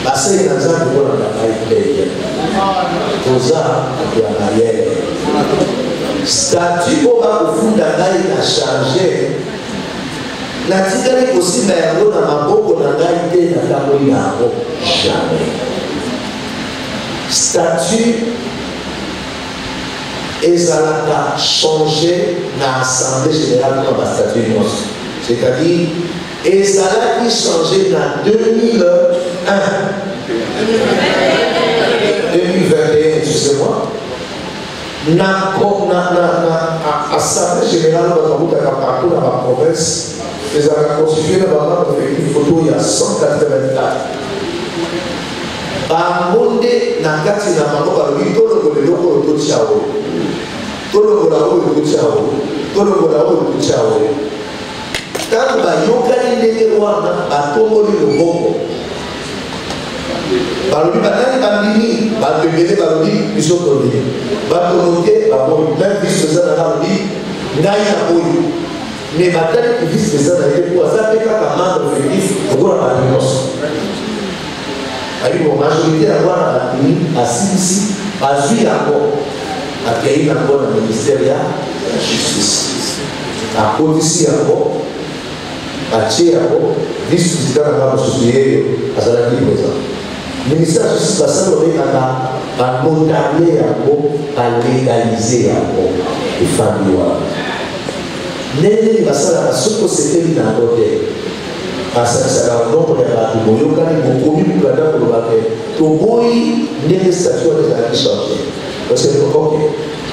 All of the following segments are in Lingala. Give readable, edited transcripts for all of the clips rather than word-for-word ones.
Parce que dans un niveau, on a fait pour ça, il y a marié. Statut au bas au fond d'Agaï a changé. La tigre aussi, mais on a beaucoup d'Agaï n'a pas eu jamais. Statut ezalaka changé dans l'Assemblée générale comme un statut. C'est-à-dire, ezalaki changé dans 2001. 2021, excusez-moi. Dans l'Assemblée générale de la province, les avons constitué une photo il y a 184. Bamonde na kati na bango balobi tolongola eloko oyo totya oyo tolongola oyo totya oyo tolongola oyo totya oyo ntango bayokani ndenge wana batongoli loboko balobi banani bandimi bato ebele balobi biso tolini bato te baboyi même vice président na balobi ngai na oyo mais batali vice président na ye po aza mpe kaka membre effectif lokola bato nyonso. Aïe, la majorité à voir à la clinique, à Sissi, à Zui encore, à Kaïn encore dans le ministère de la Justice. À Codici encore, à Tché encore, vice-président de la société, à Zalaki présent. Le ministère de la Justice, ça va notamment encore, à légaliser encore les familles. N'est-ce pas ça, la société dans le côté. Parce que ça va donc pour les bateaux, il y a des communes qui vont dans le bateau. Tout le monde n'est pas statut de la vie changée. Parce que, ok,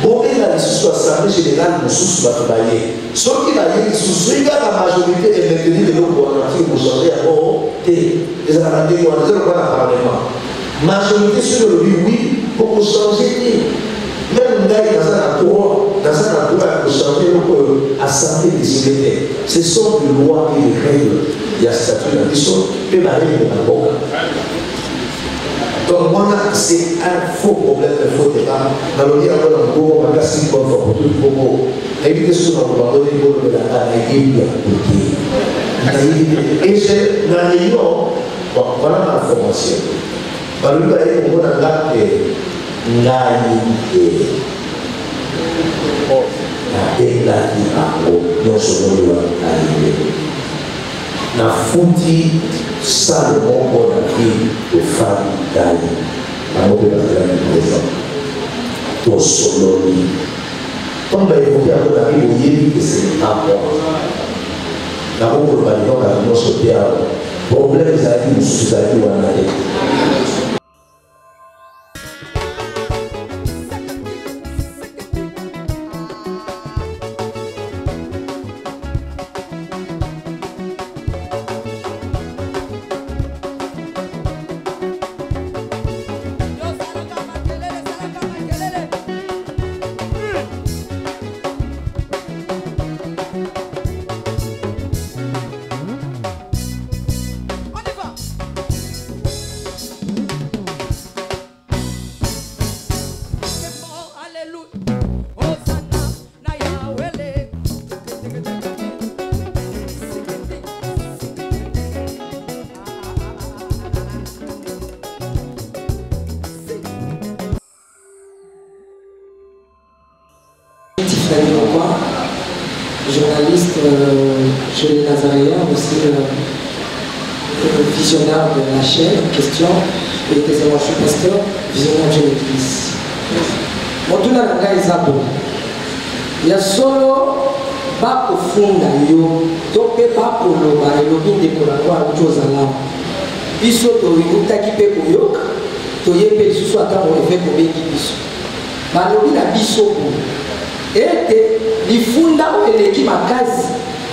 bon, il y a des sous assemblées générales pour sous bateau baillé. Ceux qui baillent, sous la majorité est maintenue de l'eau pour changer à bord, les amendements, on ne pas parlement. Majorité sur le oui, pour changer. Même dans un endroit, pour changer l'assemblée des sociétés. Ce sont des lois et des règles. Il y a statut dans l'histoire, peut marier dans la boca. Donc, moi, c'est un faux problème, un faux débat. Dans le dialogue, on a beaucoup de choses qui sont pour tout le monde. Évitez souvent de donner le mot de la Bible. Et j'ai dans la réunion, voilà l'information. Dans le dialogue, on a l'acte naïveté. La éclaté à eau, non seulement naïveté. Na fouti Salomon pour la vie de femme d'Ali. La mot de la présent. Ton soloni. Comme l'a évoqué à mon ami, vous voyez que c'est à moi. La mot de la vie, on a sauté à problème, c'est à dire, nous sommes à dire, on a dit. Journaliste chez les Nazaréens, aussi visionnaire de la chaîne en question, et je suis pasteur, visionnaire de l'église. Motuna Nanga Isabo, il y a solo pas au fond d'ailleurs, donc pas pour le bar, et le bin de Korawa, autre chose à l'âme. Biso to imuta ki pe koyok, to yepe susu ata mo efe ko bengi biso. Balobi na biso ko. Ete lifunda eleki makazi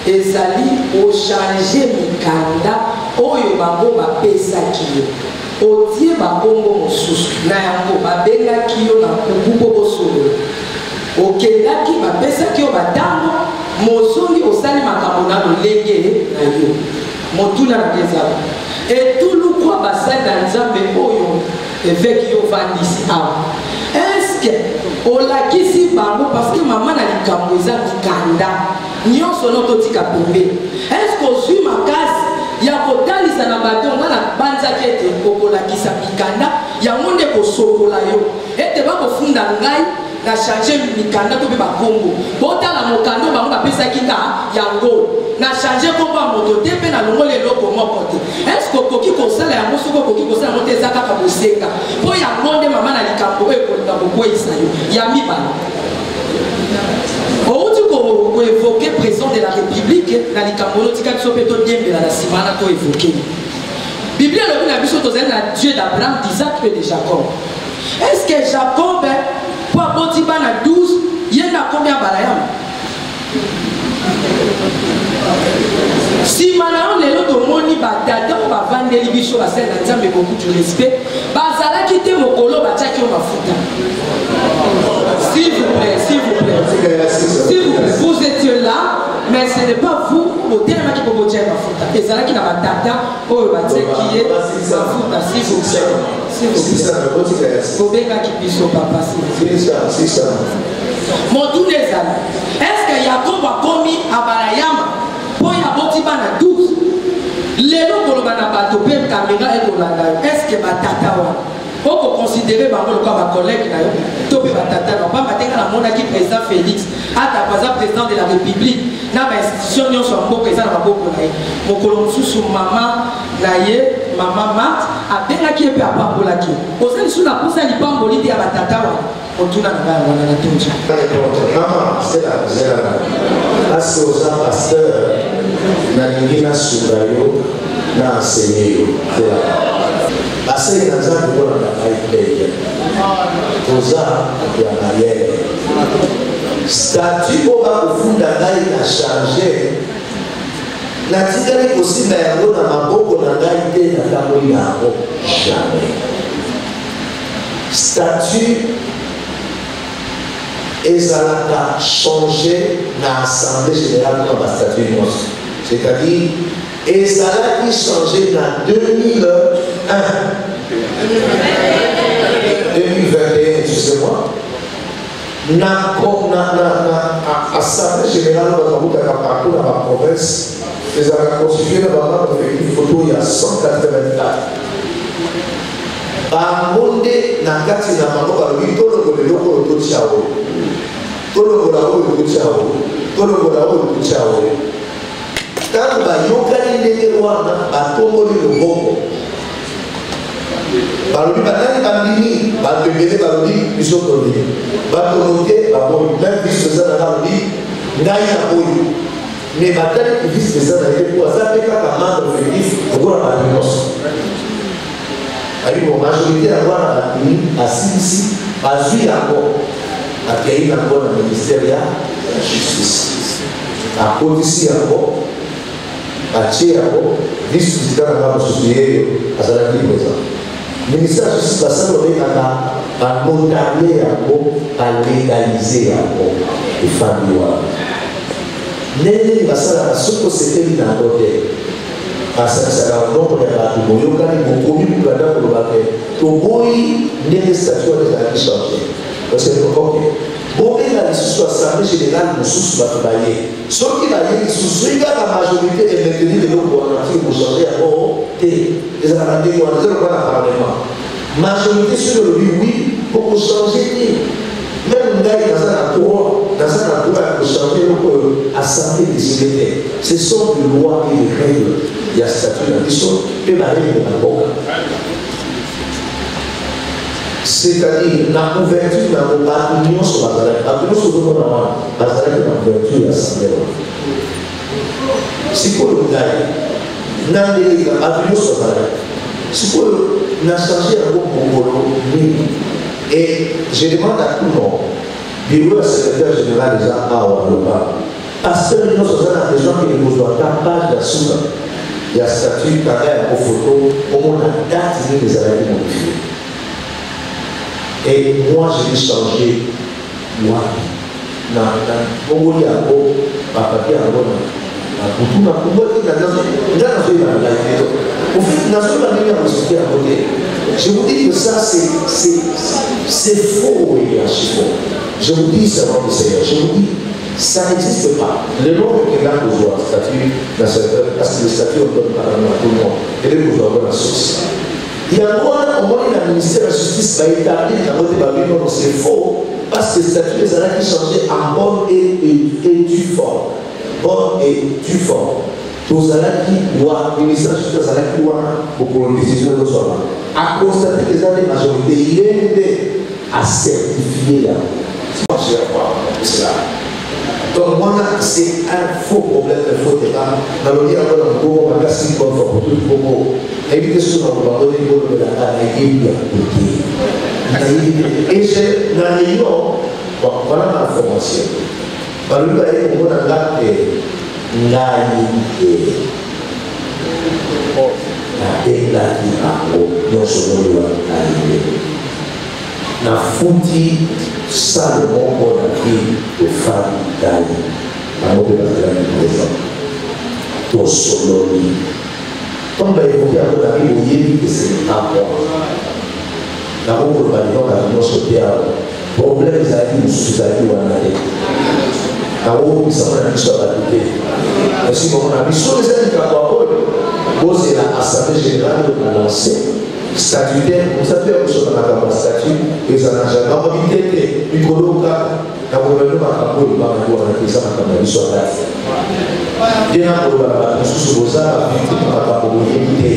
ezali o changer mikanda oyo bango bapesaki yo. Otie bakombo mosusu na yango babengaki yo na kukubo bosolo. Okendaki bapesaki yo batango mozongi osali makambo na lolenge na yo. Motuna na kezaba. Et tout le quoi bassin dans Nzambe oyo avec yo vandisi awa. Est-ce que olakisi bango parce que maman na likambo eza mikanda nyonso nototika pembe. Est-ce que ozwi makasi ya kotalisa na bato ngana banzaki ete okolaki bakangisa mikanda yango nde kosokola yo ete bakofunda ngai na changer mikanda to pe bakombo botala mokando bango bapesaki ka yango na changer kombo ya moto te mpe na longola eloko moko te eske okoki kosala yango soki okoki kosala yango te eza kaka bosenga mpo yango nde mama na likambo oyo ekolinga kokweyisa yo ya mibale outi koévoke président de la république na likambo oyo tika biso mpe todiembela na nsima wana toévoke Bible elobi na biso tozali na Dieu d'Abraham, d'Isaac et de Jacob. Est-ce que Jacob po aboti bana 12 ye na combien balayam? Si maintenant lelo tomoni batata ko bavandeli biso basala na Nzambe beaucoup de respect, bazalaki te mokolo batiaki yo mafuta. S'il vous plaît, s'il vous plaît. S'il vous plaît, vous étiez là, mais ce n'est pas vous au terme qui peut dire mafuta. Et ça là qui n'a pas tata, oh batiaki ye mafuta, s'il vous plaît. S'il vous plaît. Kobeka ki biso papa s'il vous plaît. C'est ça. Mon tout les amis. Est-ce que Jacob a commis à Balayama pour y aboti bana 12? Lelo koloba na bato pe caméra et kolanda. Est-ce que batata wa pour considérer bango comme ma collègue na yo to pe batata na pas matenga na mona ki président Félix ata paza président de la République na ba institution nyo so mboka eza na maboko na ye mokolo mususu mama na ye mama Mat abenga ki pe apambola ki ozali suna kusa lipamboli te ya batata wa otuna na ba wana na tonja maman c'est la zela parce que aux pasteurs na lingina subayo na enseigner parce que dans un niveau on a fait posa ya marière statut au bas au fond d'angai a changé la tigale aussi na yango na maboko na ngai te na tango yango jamais statut ezalaka changé na assemblée générale dans la statut nyonso c'est-à-dire ezalaki changé na 2001 2021 excusez-moi na assemblée générale bazakutaka partout na baprovince ezalaka constitué na bamambre effectif photo ya 184 bango nde na kati na bango balobi tolokola eloko oyo totia oyo tolokola oyo totia oyo tolokola oyo totia oyo ntango bayokani ndenge wana batongoli loboko balobi batani bandimi bato ebele balobi biso tolii bato moke baboyi même vice eza na balobi ngai na oyo mais batali vice eza na ye po aza mpe kaka membre effectif lokola bato nyonso ayibo majorité yango wana bandimi asilisi bazwi yango akei nango na ministère ya justice akotisi yango atie yango vice président na nga mosusu yeyo azalaki présent ministère ya justice basali babengaka banotarie yango balégalize yango efandi wana ndenge basalaka soki osepeli nango te basalisaka ndoko ya bato boyokani bokomi bukanda kolobake toboyi ndenge statut wana ezalaki change parce que ok bobenga lisusu assemblée générale mosusu bato baye soki baye lisusu ekaka majorité emeteni eloko wana tiki kochange yango te ezalaka ndenge wana ezokoka na parlement majorité soki olobi wi po kochange te même ngai naza na droit ya kochange eloko oyo assemblée décide te ce sont de loi et de règles ya statut na biso mpe barègle na mboka c'est-à-dire la ouverture na bato nyonso bazalaki bato nyonso ozomona wana bazalaki na ouverture ya assemblée wana sikoyo ngai nandeleka bato nyonso bazalaki sikoyo na change yango mokolo nini et je demande à tout le monde bureau ya secrétaire général eza awa loba pasteur nyonso aza na besoin ke ekozwaka page ya suka ya statut kaka yango photo omona date nini ezalaki modifie. Et moi, je vais changer. Moi, je vous dis que ça, c'est faux. Je vous dis, c'est votre Seigneur. Je vous dis, ça n'existe pas. Le nom de quelqu'un que vous avez, statut, parce que le statut, on donne par à tout le monde. Et les vous avez la source. Il y a un moment dans le ministère de la Justice va établir dans c'est faux parce que les statuts des années qui changeaient en bonne et due forme. Bonne et due forme. Tous qui doivent, le ministère de la Justice qui doit pour une décision de soi. À constater que les années majorité, il est à certifier là. C'est cela. Donc, moi, c'est un faux problème, un faux débat. Dans le dire, on va casser une bonne fois pour tout le monde. Évitez ce qu'on va donner le mot de la Bible. Et j'ai la réunion, voilà ma formation. Dans le livre, on a là que na futi Salomon pour la vie de femme d'Ali. À mon père, c'est la solo. Comme on va évoquer à mon ami, vous voyez que c'est un point. D'abord, pour le bâtiment, la société a un problème, ils arrivent, nous sous-arrivent ou en année. D'abord, ils s'en vont à l'histoire de la vie. Merci, mon ami. Sur les aides de la parole, c'est l'Assemblée générale de la lancée. Statutaire, vous savez, vous savez, on a un statut, et ça n'a jamais été du coloca, quand vous avez un peu de temps, vous avez un ça, on a vu sur la tête. Bien avant, on a sous vos arts, on a pas pour éviter.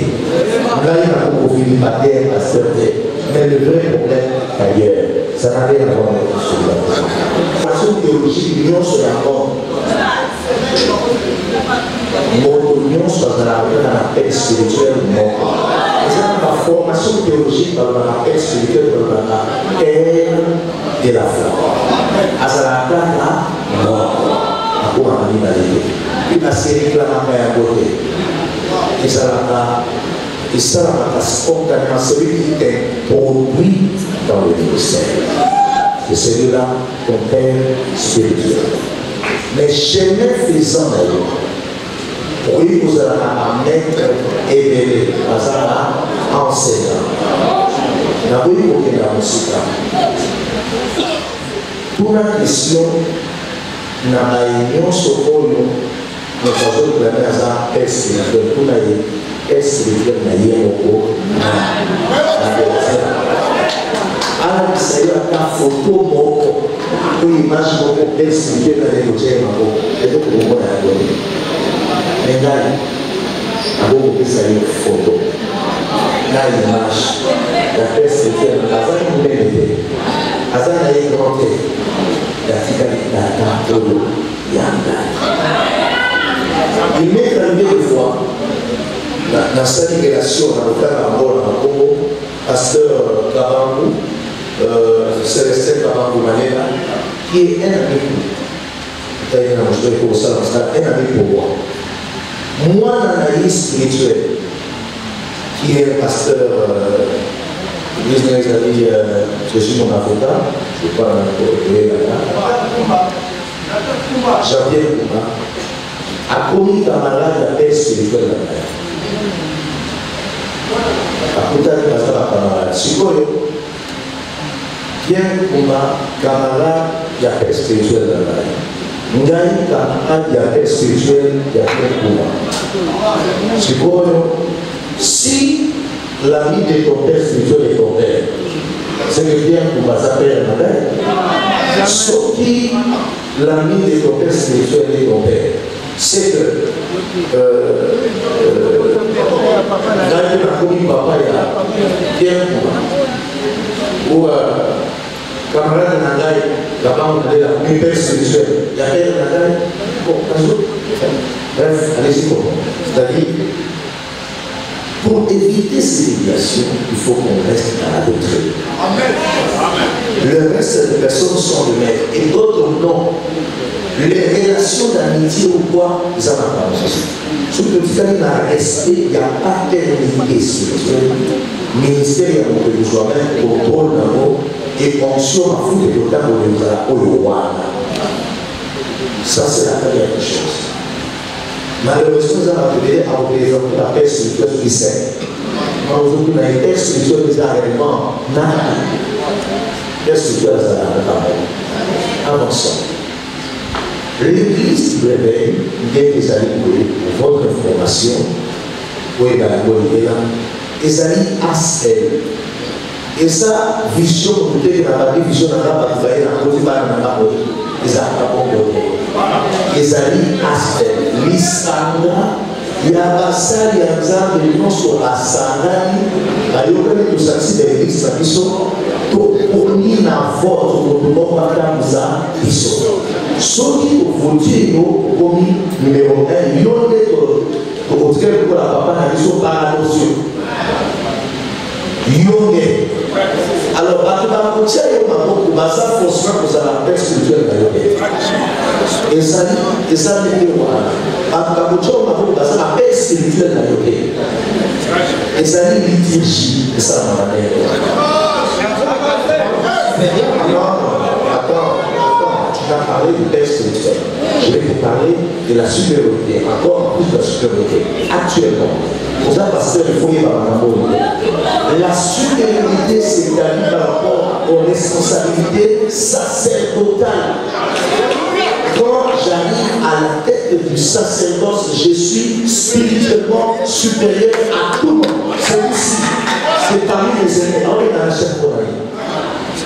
Là, il y a un profil matériel à certains, mais le vrai problème ailleurs, ça n'a rien à voir avec la façon théologique, l'union sur la mort. L'union sur la paix spirituelle, non. La formation théologique dans la paix spirituelle, dans la haine de la foi. À la là, non. À quoi on a mis dans les deux. Il a série là, à côté. Et ça va spontanément, celui qui est produit dans le ministère. C'est celui-là, ton père spirituel. Mais jamais faisant d'ailleurs. Oui, vous allez à maître éveillé, à enseignant. La oui, vous allez à musique. Pour la question, dans la réunion sur le nous faisons que la maison est spirituelle. Pour la est spirituelle, il y a un peu alors, ça y a ta photo, pour l'image, pour est spirituelle, dans les côtés, et donc, on va la donner. Mais là, avant que ça y ait une photo, là, l'image, la paix spirituelle, la vague nous mérite. Azan a été grande, la tika il m'est arrivé une fois, dans cette relation, dans le cas de mort dans le Congo, pasteur Kabangou, Célestin Kabangou Manela, qui est un ami pour moi. Moi, dans la liste spirituelle, qui est un pasteur, je suis mon avocat, je ne sais pas là-bas, Jean-Pierre Kouma, a commis camarade la paix spirituelle là-bas. A Kouta de Pasteur camarade. Sikoyo, Pierre Kouma, camarade la paix spirituelle là-bas. Ngai camarade la paix spirituelle de Pierre Kouma. Sikoyo, si l'ami de ton père spirituel est ton père, c'est que Pierre Kouma s'appelle Ngai. Sauf qui l'ami de ton père spirituel est ton père. C'est que Ngai n'a commis papa et Pierre Kouma. Ou camarade Ngai, la banque de la commis père spirituel. Il y a Pierre Ngai. Bon, bref, allez-y pour moi. C'est-à-dire, pour éviter ces déviations, il faut qu'on reste dans la doctrine. Le reste des personnes sont de même et d'autres non. Les relations d'amitié ou quoi, ils en ont pas. Ce que tu as dans respect, il n'y a pas d'unité spirituelle. Ministère, il y a beaucoup de soi-même, contrôle d'abord, et fonction à foutre de temps où nous allons au roi. Ça, c'est la première chose. Malheureusement, nous avons appelé à représenter la paix spirituelle qui sait. Aujourd'hui, on a une paix spirituelle qui est réellement nana. Paix spirituelle, ça n'a pas. Avançons. L'église du réveil, bien des années pour votre information, oui, ben, là, ezali asel. Et ça, vision, peut-être que la vision n'a pas travaillé dans le côté de la parole. Ils n'ont pas compris. Ezali asel. L'Isandra, il y a un passage, il y a un exemple de nom sur la Sandra. Il y a un peu de ça, c'est des listes qui sont pour unir la vote pour le moment où ils sont. Ceux qui ont voté, comme numéro 1, ils ont été au travers de la papa, ils sont paradoxaux. Yonge. Alors, Batubakotia Yomako, Basa Fosra, vous avez la paix spirituelle de et ça n'est pas moi. Batubakotia Yomako, Basa la paix spirituelle de et ça n'est liturgie, et ça m'a donné. Non, attends, tu vas parler de paix spirituelle. Je vais te parler de la supériorité, encore plus de la supériorité. Actuellement, vous avez passé le foyer par la supériorité, c'est établie par rapport aux responsabilités sacerdotales. Quand j'arrive à la tête du sacerdoce, je suis spirituellement supérieur à tout le monde. Celui-ci, c'est parmi les aînés. On est dans la chaîne pour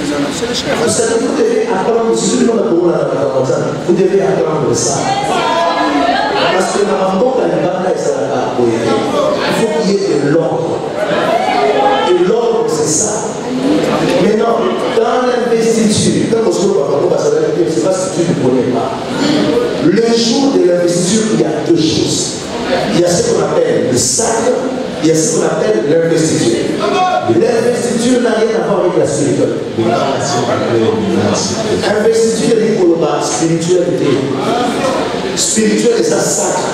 vous savez, vous devez apprendre, si tout le monde a pour vous devez apprendre ça. Parce que dans le monde, il faut qu'il y ait de l'ordre. Et l'ordre, c'est ça. Maintenant, dans l'investiture, quand on se voit par rapport à ça, c'est pas ce que tu ne connais pas. Le jour de l'investiture, il y a deux choses. Il y a ce qu'on appelle le sacre, il y a ce qu'on appelle l'investiture. L'investiture n'a rien à voir avec la spiritualité. Investiture est pour la spiritualité. Spirituel est ça sacre.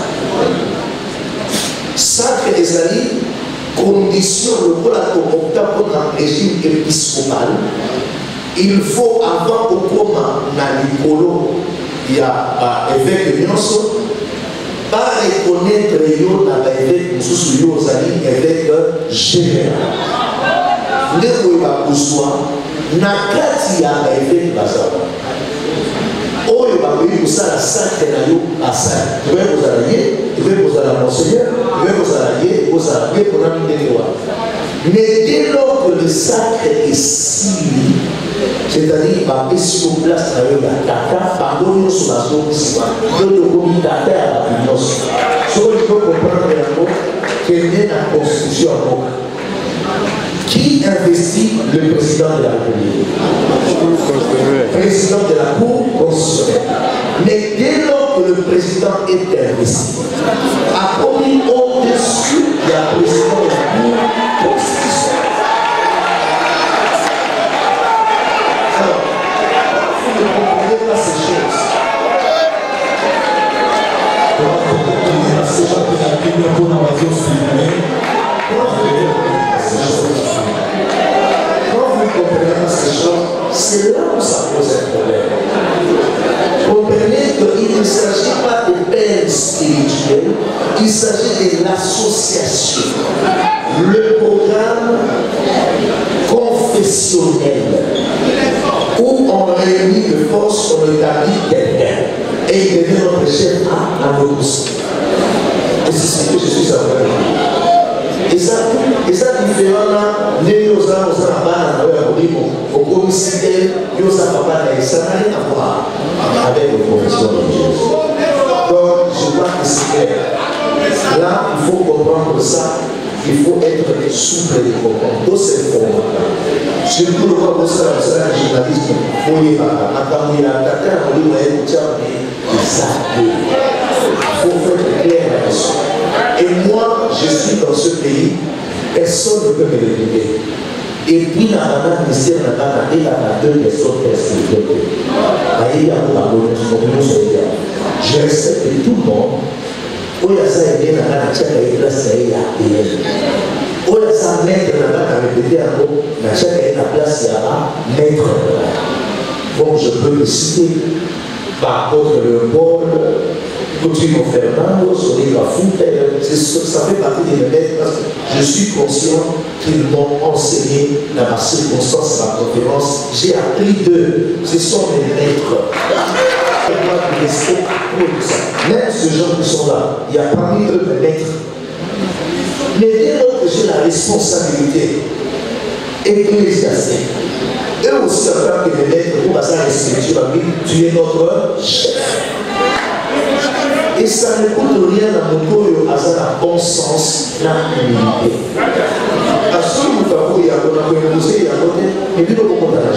Sacre est ça condition le pour un régime épiscopal. Il faut avant au commun dans l'icolo, il y a évêque de Nyonso, pas reconnaître yo na évêque mususu yo zali évêque général. Ndeko ba kuswa na kati ya évêque bazaba. Oyo ba koyi kusala sacre na yo asala. Tu veux vous allier, tu veux vous aller monseigneur, tu veux vous allier pour la mine. Mais dès lors que le sacre est signé, c'est-à-dire par sur place à la Tata, pardon, sur la zone ici, donc le comité à la finance. Ce qu'il faut comprendre quelle est la constitution. Qui investit le président de la République? Président de la Cour constitutionnelle. Mais dès lors que le président est investi, a commis au-dessus de la présidence de la Cour constitutionnelle. Alors, vous ne comprenez pas ces choses. Quand vous comprenez pas ces choses, c'est là où ça pose un problème. Comprenez qu'il ne s'agit pas de peine spirituelle, il s'agit de l'association. Le programme confessionnel où on réunit de force, on établit quelqu'un et il devient notre chef à nos pouces. Et c'est ce que je suis à faire. Et ça différent là, les nos âmes, aux âmes, au commissaire, nous avons pas ça n'a rien à voir avec le professeur religieuse. Donc, je crois que c'est clair. Là, il faut comprendre ça. Il faut être souple et comprendre. Dans cette forme, surtout le cas où ça, le journalisme, il faut y faire là-dessus. Et moi, je suis dans ce pays, personne ne peut me le dire. Et puis, dans la ministère, il y a deux personnes qui sont je respecte tout le monde. Où il y a ça, il y a un chat qui est là, il y a où il y a ça, maître, il y a répété encore, dans chaque place, il y a maître. Bon, je peux le citer par contre le Paul, Coutume Fernando, Soliva Fouta, ça fait partie des maîtres parce que je suis conscient qu'ils m'ont enseigné dans ma circonstance, ma conférence. J'ai appris d'eux, ce sont mes maîtres. Même ces gens qui sont là, il y a parmi eux des maîtres. Mais dès lors que j'ai la responsabilité ecclésiastique, eux aussi savent que les maîtres pour passer à respecter la Bible, tu es notre chef. Et ça ne coûte rien à mon corps, à ça bon sens, la humilité. À ce que vous avez posé, il y a un côté, et puis vous comprenez la